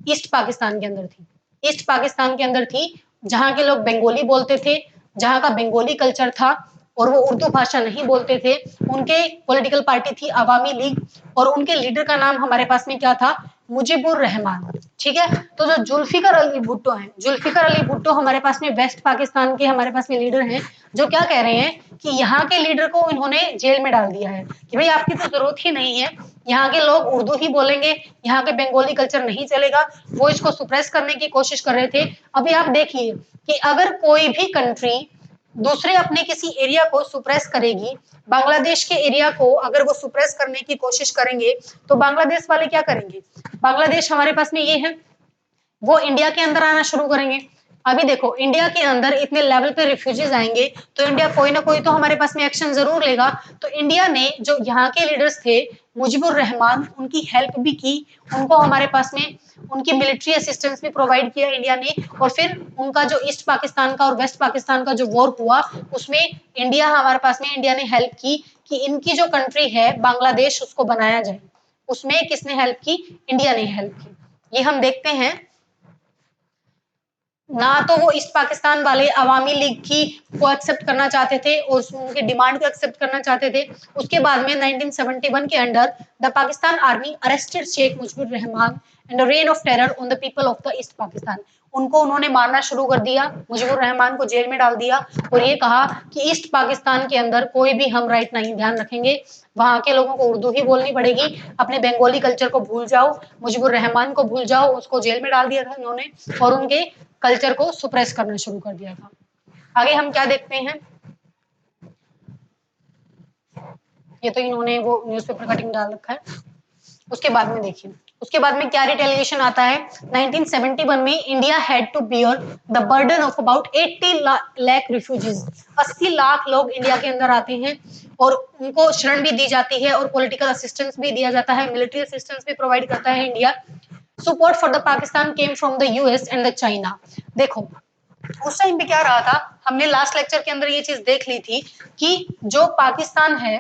ईस्ट पाकिस्तान के अंदर थी। ईस्ट पाकिस्तान के अंदर थी जहां के लोग बंगाली बोलते थे, जहां का बंगाली कल्चर था, और वो उर्दू भाषा नहीं बोलते थे। उनके पॉलिटिकल पार्टी थी आवामी लीग, और उनके लीडर का नाम हमारे पास में क्या था? मुजीबुर रहमान। ठीक है, तो जो जुल्फिकार अली भुट्टो हैं, जुल्फिकार अली भुट्टो हमारे पास में वेस्ट पाकिस्तान के हमारे पास में लीडर हैं, जो क्या कह रहे हैं कि यहाँ के लीडर को इन्होंने जेल में डाल दिया है कि भाई आपकी तो जरूरत ही नहीं है, यहाँ के लोग उर्दू ही बोलेंगे, यहाँ के बंगाली कल्चर नहीं चलेगा। वो इसको सुप्रेस करने की कोशिश कर रहे थे। अभी आप देखिए कि अगर कोई भी कंट्री दूसरे अपने किसी एरिया को सुप्रेस करेगी, बांग्लादेश के एरिया को अगर वो सुप्रेस करने की कोशिश करेंगे, तो बांग्लादेश वाले क्या करेंगे? बांग्लादेश हमारे पास में ये है, वो इंडिया के अंदर आना शुरू करेंगे। अभी देखो इंडिया के अंदर इतने लेवल पे रिफ्यूजीज आएंगे तो इंडिया कोई ना कोई तो हमारे पास में एक्शन जरूर लेगा। तो इंडिया ने जो यहाँ के लीडर्स थे मुजीबुर रहमान, उनकी हेल्प भी की, उनको हमारे पास में उनकी मिलिट्री असिस्टेंस भी प्रोवाइड किया इंडिया ने। और फिर उनका जो ईस्ट पाकिस्तान का और वेस्ट पाकिस्तान का जो वॉर हुआ उसमें इंडिया हमारे पास में इंडिया ने हेल्प की कि इनकी जो कंट्री है बांग्लादेश उसको बनाया जाए। उसमें किसने हेल्प की? इंडिया ने हेल्प की। ये हम देखते हैं ना, तो वो ईस्ट पाकिस्तान वाले अवामी लीग की को एक्सेप्ट करना चाहते थे और उनके डिमांड को एक्सेप्ट करना चाहते थे। उसके बाद में 1971 के under the Pakistan army arrested Sheikh Mujibur Rahman and reign of terror on the people of the east Pakistan. उनको उन्होंने मारना शुरू कर दिया, मुजीबुर रहमान को जेल में डाल दिया, और ये कहा कि ईस्ट पाकिस्तान के अंदर कोई भी हम राइट नहीं ध्यान रखेंगे, वहां के लोगों को उर्दू ही बोलनी पड़ेगी, अपने बंगाली कल्चर को भूल जाओ, मुजीबुर रहमान को भूल जाओ। उसको जेल में डाल दिया था इन्होंने, और उनके कल्चर को सुप्रेस करना शुरू कर दिया था। आगे हम क्या देखते हैं? ये तो इन्होंने वो न्यूज़पेपर कटिंग डाल रखा है। उसके बाद में देखिए, उसके बाद में क्या रिटेलिएशन आता है? 1971 में India had to bear the burden of about 80 lakh refugees. 80 lakh लोग इंडिया के अंदर आते हैं और उनको शरण भी दी जाती है और पॉलिटिकल असिस्टेंस भी दिया जाता है, मिलिट्री असिस्टेंस भी प्रोवाइड करता है India. Support for the Pakistan came from the US and the China. देखो उस टाइम पे क्या रहा था, हमने लास्ट लेक्चर के अंदर ये चीज देख ली थी कि जो पाकिस्तान है,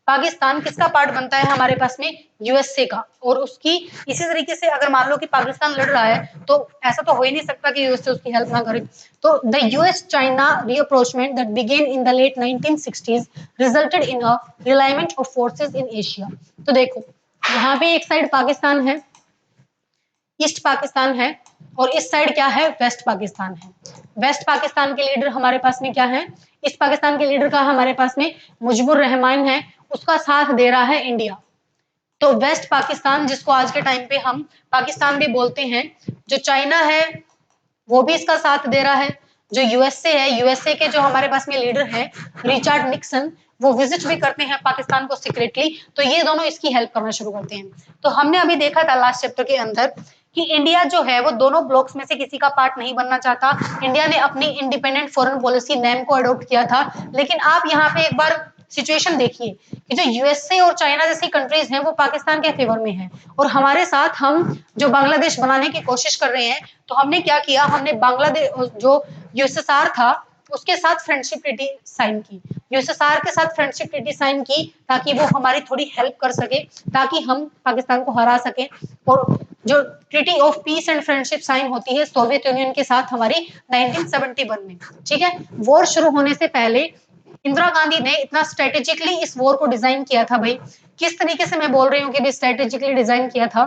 पाकिस्तान किसका पार्ट बनता है हमारे पास में? यूएसए का। और उसकी इसी तरीके से अगर मान लो कि पाकिस्तान लड़ रहा है तो ऐसा तो हो ही नहीं सकता कि यूएसए उसकी हेल्प ना करे। तो the US China rapprochement that began in the late 1960s resulted in a realignment of forces in Asia. तो देखो यहाँ पे एक साइड पाकिस्तान है, ईस्ट पाकिस्तान है, और इस साइड क्या है? वेस्ट पाकिस्तान है। वेस्ट पाकिस्तान के लीडर हमारे पास में क्या है? ईस्ट पाकिस्तान के लीडर का हमारे पास में मुजीबुर रहमान है, उसका साथ दे रहा है इंडिया। तो वेस्ट पाकिस्तान जिसको आज के टाइम पे हम पाकिस्तान भी बोलते हैं, जो चाइना है वो भी इसका साथ दे रहा है, जो यूएसए है, यूएसए के जो हमारे पास में लीडर है रिचर्ड निक्सन, वो विजिट भी करते हैं पाकिस्तान को सीक्रेटली, तो ये दोनों इसकी हेल्प करना शुरू करते हैं। तो हमने अभी देखा था लास्ट चैप्टर के अंदर कि इंडिया जो है वो दोनों ब्लॉक्स में से किसी का पार्ट नहीं बनना चाहता। इंडिया ने अपनी इंडिपेंडेंट फॉरेन पॉलिसी नेम को अडॉप्ट किया था। लेकिन आप यहाँ पे एक बार सिचुएशन देखिए कि जो यूएसए और चाइना जैसी कंट्रीज हैं वो पाकिस्तान के फेवर में हैं, और हमारे साथ हम जो बांग्लादेश बनाने की कोशिश कर रहे हैं, तो हमने क्या किया? हमने बांग्लादेश जो यूएसएसआर था उसके साथ फ्रेंडशिप ट्रीटी साइन की, यूएसएसआर के साथ फ्रेंडशिप ट्रीटी साइन की ताकि वो हमारी थोड़ी हेल्प कर सके, ताकि हम पाकिस्तान को हरा सके। और जो treaty of peace and friendship sign होती है सोवियत यूनियन के साथ हमारी 1971 में। ठीक है, वॉर शुरू होने से पहले इंदिरा गांधी ने इतना स्ट्रेटेजिकली इस वॉर को डिजाइन किया था। भाई किस तरीके से मैं बोल रही हूँ कि भी स्ट्रेटेजिकली डिजाइन किया था,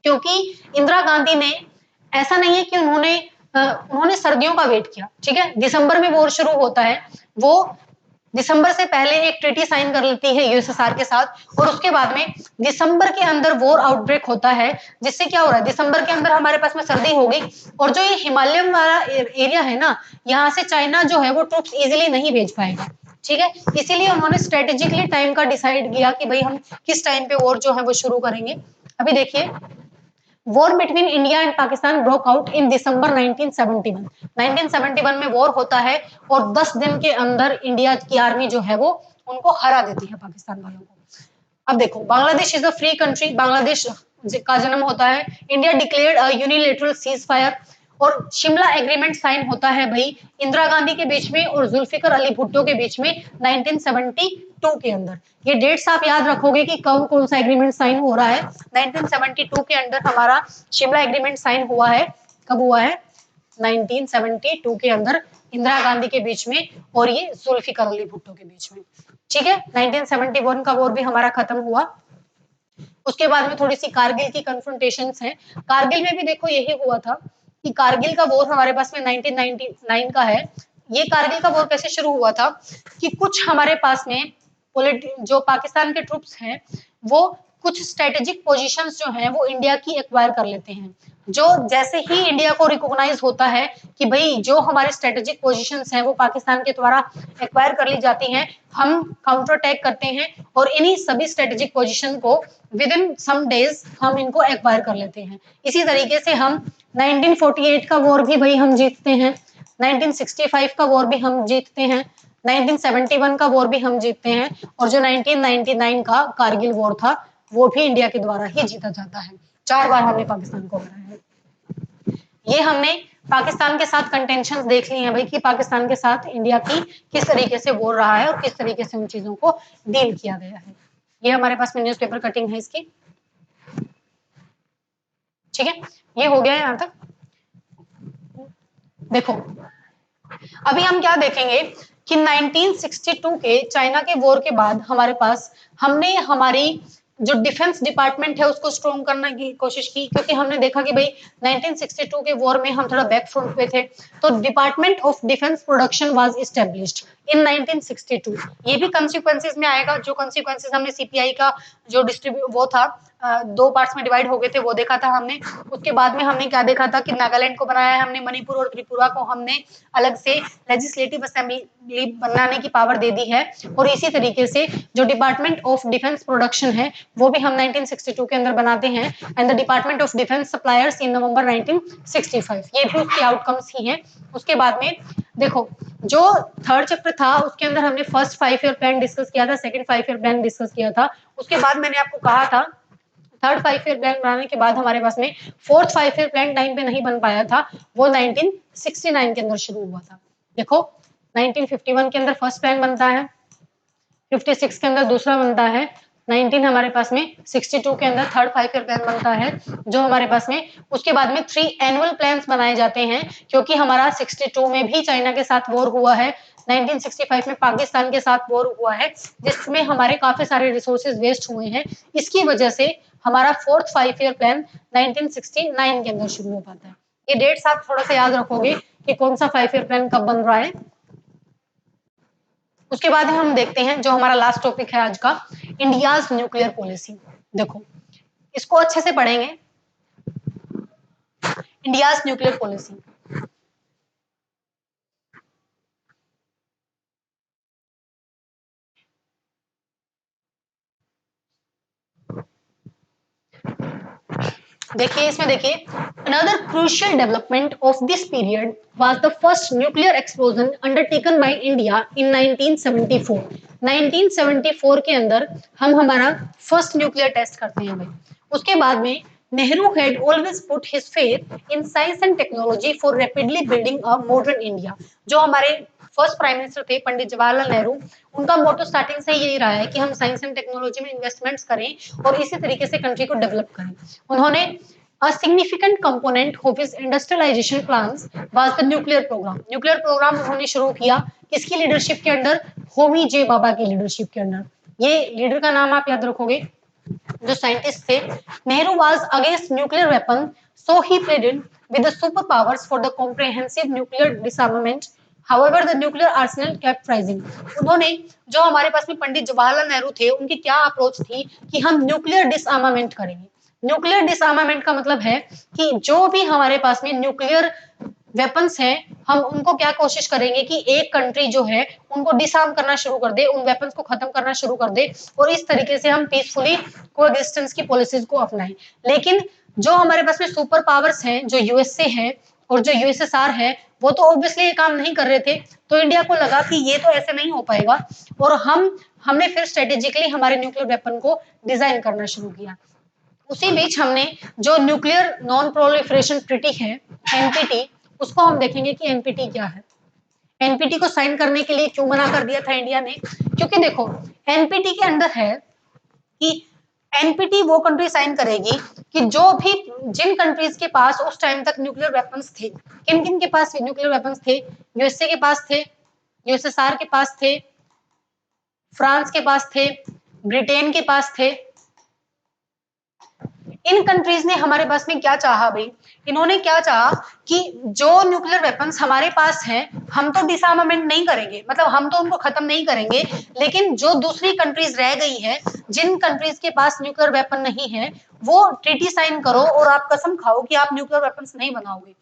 क्योंकि इंदिरा गांधी ने, ऐसा नहीं है कि उन्होंने सर्दियों का वेट किया, ठीक है, दिसंबर में वॉर शुरू होता है, वो दिसंबर से पहले एक ट्रीटी साइन कर लेती है यूएसएसआर के साथ, और उसके बाद में दिसंबर के अंदर वॉर आउटब्रेक होता है, जिससे क्या हो रहा है, दिसंबर के अंदर हमारे पास में सर्दी हो गई, और जो ये हिमालयन वाला एरिया है ना, यहाँ से चाइना जो है वो ट्रूप्स इजिली नहीं भेज पाएगा, ठीक है, इसीलिए उन्होंने स्ट्रेटेजिकली टाइम का डिसाइड किया कि भाई हम किस टाइम पे वॉर जो है वो शुरू करेंगे। अभी देखिए, war between India and Pakistan broke out in December 1971। 1971 में वॉर होता है और 10 दिन के अंदर इंडिया की आर्मी जो है वो उनको हरा देती है पाकिस्तान वालों को। अब देखो, Bangladesh is a free country, Bangladesh का जन्म होता है, India declared a unilateral cease fire, और शिमला एग्रीमेंट साइन होता है भाई इंदिरा गांधी के बीच में और जुल्फिकर अली भुट्टो के बीच में 1972 के अंदर। ये डेट्स आप याद रखोगे कि कब कौन सा एग्रीमेंट साइन हो रहा है। 1972 के अंदर हमारा शिमला एग्रीमेंट साइन हुआ है। कब हुआ है? 1972 के अंदर इंदिरा गांधी के बीच में और ये जुल्फिकर अली भुट्टो के बीच में, ठीक है। 1971 का वॉर भी हमारा खत्म हुआ। उसके बाद में थोड़ी सी कारगिल की कन्फ्रंटेशंस हैं। कारगिल में भी देखो यही हुआ था कि कारगिल का वॉर हमारे पास में 1999 का है। ये कारगिल का वॉर कैसे शुरू हुआ था कि कुछ हमारे पास में जो पाकिस्तान के ट्रूप्स हैं वो कुछ स्ट्रेटेजिक पोजीशंस जो हैं वो इंडिया की एक्वायर कर लेते हैं। जो जैसे ही इंडिया को रिकॉग्नाइज होता है कि भाई जो हमारे स्ट्रेटेजिक पोजीशंस हैं वो पाकिस्तान के द्वारा एक्वायर कर ली जाती हैं, हम काउंटर अटैक करते हैं और इन्हीं सभी स्ट्रेटेजिक पोजीशन को विद इन सम डेज हम इनको एक्वायर कर लेते हैं। इसी तरीके से हम 1948 का वॉर भी भाई हम जीतते हैं, 1965 का वॉर भी हम जीतते हैं, 1971 का वॉर भी हम जीतते हैं, और जो 1999 का कारगिल वॉर था वो भी इंडिया के द्वारा ही जीता जाता है। 4 बार हमने पाकिस्तान को हराया है। ये हमने पाकिस्तान के साथ कंटेंशंस देख ली हैं भाई कि पाकिस्तान के साथ इंडिया की किस तरीके से वॉर रहा है और किस तरीके से उन चीजों को डील किया गया है। ये हमारे पास में न्यूज़पेपर कटिंग है इसकी, ठीक है। ये हो गया है यहां तक। देखो अभी हम क्या देखेंगे कि 1962 के चाइना के वॉर के बाद हमारे पास हमने हमारी जो डिफेंस डिपार्टमेंट है उसको स्ट्रॉन्ग करने की कोशिश की, क्योंकि हमने देखा कि भाई 1962 के वॉर में हम थोड़ा बैक फ्रंट पे थे, तो department of defence production was established in 1962। ये भी कंसिक्वेंसेस में आएगा, जो कंसिक्वेंसेस हमने सीपीआई का जो डिस्ट्रीब्यूट वो था, 2 पार्ट्स में डिवाइड हो गए थे, वो देखा था हमने। उसके बाद में हमने क्या देखा था कि नागालैंड को बनाया है हमने, मणिपुर और त्रिपुरा को हमने अलग से लेजिस्लेटिव असेंबली बनाने की पावर दे दी है, और इसी तरीके से जो डिपार्टमेंट ऑफ डिफेंस प्रोडक्शन है वो भी हम 1962 के अंदर बनाते हैं, and the department of defence suppliers in November 1965। ये भी उसके आउटकम्स ही हैं। उसके बाद में देखो, जो थर्ड चैप्टर था उसके अंदर हमने फर्स्ट 5 ईयर प्लान डिस्कस किया था, सेकंड 5 ईयर प्लान डिस्कस किया था। उसके बाद मैंने आपको कहा था थर्ड 5 ईयर प्लान बनाने के बाद हमारे पास में फोर्थ 5 ईयर प्लान टाइम पे नहीं बन पाया था, वो 1969 के अंदर शुरू हुआ था। देखो 1951 के अंदर फर्स्ट प्लान बनता है, 56 के अंदर दूसरा बनता है, 19 हमारे पास में 62 के अंदर थर्ड 5 ईयर प्लान बनता है जो हमारे पास में। उसके बाद में 3 एनुअल प्लान्स बनाए जाते हैं, क्योंकि हमारा 62 में भी चाइना के साथ वॉर हुआ है, 1965 में पाकिस्तान के साथ वॉर हुआ है, जिसमें हमारे काफी सारे रिसोर्सेज वेस्ट हुए हैं। इसकी वजह से हमारा फोर्थ 5 ईयर प्लान 1969 के अंदर शुरू हो पाता है। ये डेट्स आप थोड़ा सा याद रखोगे कि कौन सा 5 ईयर प्लान कब बन रहा है। उसके बाद हम देखते हैं जो हमारा लास्ट टॉपिक है आज का, इंडियाज न्यूक्लियर पॉलिसी। देखो इसको अच्छे से पढ़ेंगे, इंडियाज न्यूक्लियर पॉलिसी। देखिए इसमें देखिए, another crucial development of this period was the first nuclear explosion undertaken by India in 1974। 1974 के अंदर हम हमारा फर्स्ट न्यूक्लियर टेस्ट करते हैं भाई। उसके बाद में Nehru had always put his faith in science and technology for rapidly building a modern India. जो हमारे फर्स्ट प्राइम मिनिस्टर थे पंडित जवाहरलाल नेहरू, उनका मोटो स्टार्टिंग से यही रहा है कि हम साइंस एंड टेक्नोलॉजी में इन्वेस्टमेंट्स करें और इसी तरीके से कंट्री को डेवलप करें। उन्होंने A significant component of his industrialization plans was the nuclear program. Nuclear program उन्होंने शुरू किया किसकी लीडरशिप के अंडर? होमी जे बाबा की लीडरशिप के अंडर। ये लीडर का नाम आप याद रखोगे, जो साइंटिस्ट थे, Nehru was against nuclear weapon, so he प्लेडेड with the superpowers for the comprehensive nuclear disarmament. However, the nuclear arsenal kept rising. उन्होंने, जो हमारे पास में पंडित जवाहरलाल नेहरू थे, उनकी क्या अप्रोच थी कि हम न्यूक्लियर डिसआर्मामेंट करेंगे। न्यूक्लियर डिसआर्मामेंट का मतलब है कि जो भी हमारे पास में न्यूक्लियर वेपन्स हैं, हम उनको क्या कोशिश करेंगे कि एक कंट्री जो है उनको डिसआर्म करना शुरू कर दे, उन वेपन्स को खत्म करना शुरू कर दे, और इस तरीके से हम पीसफुली कोएग्जिस्टेंस की पॉलिसीज को अपनाएं। लेकिन जो हमारे पास में सुपर पावर्स हैं, जो यूएसए है और जो यूएसएसआर है, वो तो ऑब्वियसली ये काम नहीं कर रहे थे, तो इंडिया को लगा कि ये तो ऐसे नहीं हो पाएगा, और हमने फिर स्ट्रेटेजिकली हमारे न्यूक्लियर वेपन को डिजाइन करना शुरू किया। उसी बीच हमने जो न्यूक्लियर नॉन प्रोलिफरेशन ट्रीटी है, एनपीटी, उसको हम देखेंगे कि एनपीटी क्या है। एनपीटी को साइन करने के लिए क्यों मना कर दिया था इंडिया ने? क्योंकि देखो, एनपीटी के अंदर है कि एनपीटी वो कंट्री साइन करेगी कि जो भी, जिन कंट्रीज के पास उस टाइम तक न्यूक्लियर वेपन्स थे, किन किन के पास न्यूक्लियर वेपन्स थे? यूएसए के पास थे, यूएसएसआर के पास थे, फ्रांस के पास थे, ब्रिटेन के पास थे। इन कंट्रीज ने हमारे पास में क्या चाहा भाई? इन्होंने क्या चाहा कि जो न्यूक्लियर वेपन्स हमारे पास हैं, हम तो डिसआर्मामेंट नहीं करेंगे, मतलब हम तो उनको खत्म नहीं करेंगे, लेकिन जो दूसरी कंट्रीज रह गई है, जिन कंट्रीज के पास न्यूक्लियर वेपन नहीं है, वो ट्रीटी साइन करो और आप कसम खाओ कि आप न्यूक्लियर वेपन्स नहीं बनाओगे।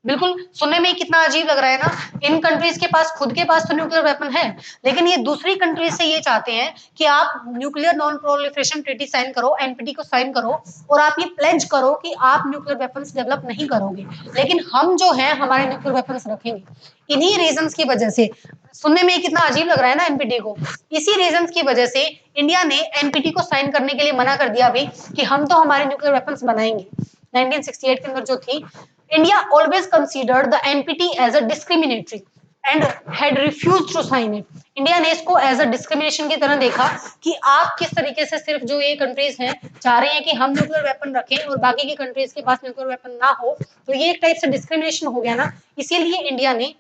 बिल्कुल सुनने में कितना अजीब लग रहा है ना। इन कंट्रीज के पास, खुद के पास तो न्यूक्लियर वेपन है, लेकिन ये दूसरी कंट्रीज से ये चाहते हैं कि आप nuclear non proliferation treaty sign करो, एनपीटी को साइन करो, और आप ये प्लेज करो कि आप न्यूक्लियर वेपन्स डेवलप नहीं करोगे, लेकिन हम जो है हमारे न्यूक्लियर वेपन्स रखेंगे। इन्हीं रीजंस की वजह से, सुनने में कितना अजीब लग रहा है ना एनपीटी को, इसी रीजंस की वजह से इंडिया ने एनपीटी को साइन करने के लिए मना कर दिया भाई कि हम तो हमारे न्यूक्लियर वेपन्स बनाएंगे। 1968 के अंदर जो थी, India always considered the NPT as a discriminatory and had refused to sign it. India ने इसको एज अ डिस्क्रिमिनेशन की तरह देखा कि आप किस तरीके से, सिर्फ जो ये कंट्रीज हैं चाह रही हैं कि हम न्यूक्लियर वेपन रखें और बाकी की कंट्रीज के पास न्यूक्लियर वेपन ना हो, तो ये एक टाइप से डिस्क्रिमिनेशन हो गया ना, इसीलिए इंडिया ने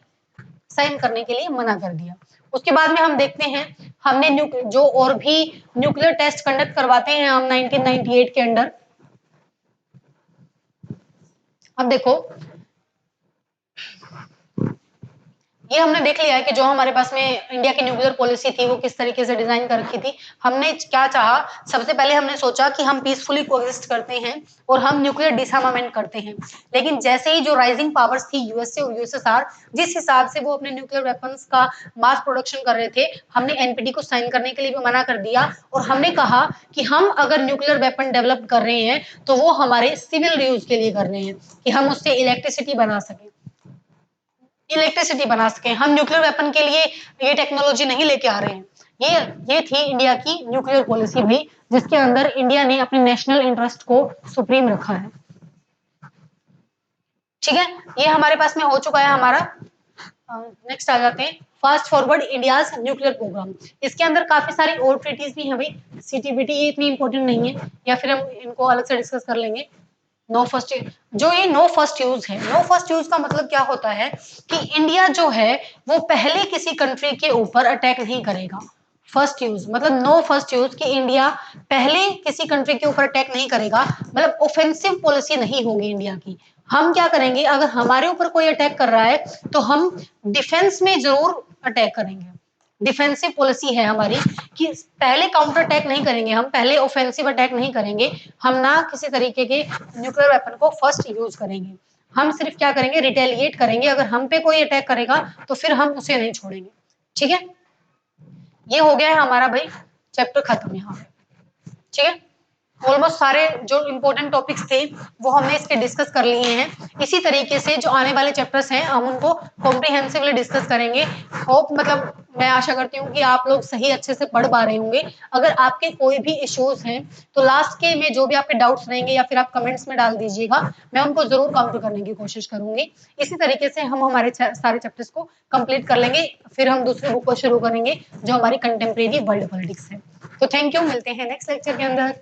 साइन करने के लिए मना कर दिया। उसके बाद में हम देखते हैं, हमने जो और भी न्यूक्लियर टेस्ट कंडक्ट करवाते हैं हम 1998 के अंडर। अब देखो, ये हमने देख लिया है कि जो हमारे पास में इंडिया की न्यूक्लियर पॉलिसी थी वो किस तरीके से डिजाइन कर रखी थी। हमने क्या चाहा, सबसे पहले हमने सोचा कि हम पीसफुली कोएग्जिस्ट करते हैं और हम न्यूक्लियर डिसआर्मामेंट करते हैं, लेकिन जैसे ही जो राइजिंग पावर्स थी यूएसए और यूएसएसआर, जिस हिसाब से वो अपने न्यूक्लियर वेपन्स का मास प्रोडक्शन कर रहे थे, हमने एनपीटी को साइन करने के लिए भी मना कर दिया, और हमने कहा कि हम अगर न्यूक्लियर वेपन डेवलप कर रहे हैं तो वो हमारे सिविल यूज के लिए कर रहे हैं, कि हम उससे इलेक्ट्रिसिटी बना सकें, इलेक्ट्रिसिटी बना सकें। हम न्यूक्लियर वेपन के लिए ये टेक्नोलॉजी नहीं लेके आ रहे हैं। ये थी इंडिया की न्यूक्लियर पॉलिसी भी, जिसके अंदर इंडिया ने अपने नेशनल इंटरेस्ट को सुप्रीम रखा है। ठीक है, ये हमारे पास में हो चुका है हमारा। नेक्स्ट आ जाते हैं, fast forward India's nuclear program. इसके अंदर काफी सारी और ट्रीटीज भी हैं भाई, सीटीबीटी ये इतनी इंपॉर्टेंट नहीं है, या फिर हम इनको अलग से डिस्कस कर लेंगे। नो फर्स्ट, जो ये नो फर्स्ट यूज है, नो फर्स्ट यूज का मतलब क्या होता है कि इंडिया जो है वो पहले किसी कंट्री के ऊपर अटैक नहीं करेगा। फर्स्ट यूज मतलब नो फर्स्ट यूज, कि इंडिया पहले किसी कंट्री के ऊपर अटैक नहीं करेगा, मतलब ऑफेंसिव पॉलिसी नहीं होगी इंडिया की। हम क्या करेंगे, अगर हमारे ऊपर कोई अटैक कर रहा है तो हम डिफेंस में जरूर अटैक करेंगे। डिफेंसिव पॉलिसी है हमारी कि पहले काउंटर अटैक नहीं करेंगे, हम पहले ऑफेंसिव अटैक नहीं करेंगे, हम ना किसी तरीके के न्यूक्लियर वेपन को फर्स्ट यूज करेंगे, हम सिर्फ क्या करेंगे, रिटेलिएट करेंगे। अगर हम पे कोई अटैक करेगा तो फिर हम उसे नहीं छोड़ेंगे। ठीक है, ये हो गया है हमारा भाई चैप्टर खत्म यहाँ पे। ठीक है, ऑलमोस्ट सारे जो इंपॉर्टेंट टॉपिक्स थे वो हमने इसके डिस्कस कर लिए हैं। इसी तरीके से जो आने वाले चैप्टर्स हैं हम उनको कॉम्प्रिहेंसिवली डिस्कस करेंगे। होप, मतलब मैं आशा करती हूँ कि आप लोग सही अच्छे से पढ़ पा रहे होंगे। अगर आपके कोई भी इश्यूज हैं तो लास्ट के में जो भी आपके डाउट्स रहेंगे या फिर आप कमेंट्स में डाल दीजिएगा, मैं उनको जरूर काउंटर करने की कोशिश करूंगी। इसी तरीके से हम हमारे सारे चैप्टर्स को कंप्लीट कर लेंगे, फिर हम दूसरे बुक को शुरू करेंगे जो हमारी कंटेम्प्रेरी वर्ल्ड पॉलिटिक्स है। तो थैंक यू, मिलते हैं नेक्स्ट लेक्चर के अंदर।